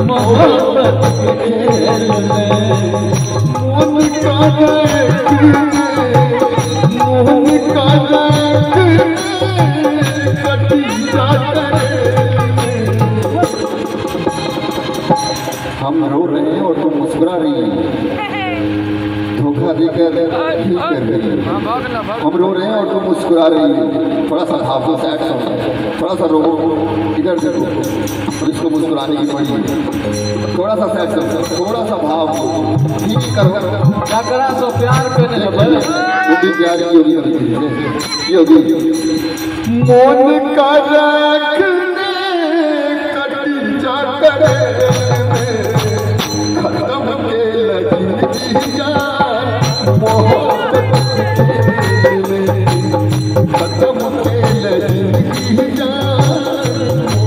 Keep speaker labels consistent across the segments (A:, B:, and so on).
A: मोहब्बत के खेल में मोहन का कटी जाता है। हम रो रहे हैं और तुम मुस्कुरा रही हैं, धोखा देकर ठीक कर रही है। हम रो रहे हैं और तुम मुस्कुरा रही हैं। थोड़ा सा भाव दो, सैड सॉन्ग, थोड़ा सा रो, इधर से रो और इसको मुस्कुराने की पड़ी। थोड़ा सा सैड सॉन्ग, थोड़ा सा भाव ठीक करो। क्या करा सो प्यार पे नहीं बने, वो भी प्यार की होगी, ये होगी मोन का रखने कटी जाता है। खत्म के लगी मोहब्बत में, खत्म के लगी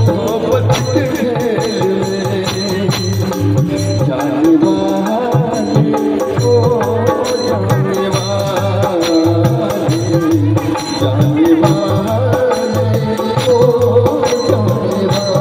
A: मोहब्बत के जाने वाले ओ जाने वाले, जाने वाले ओ जाने वाले।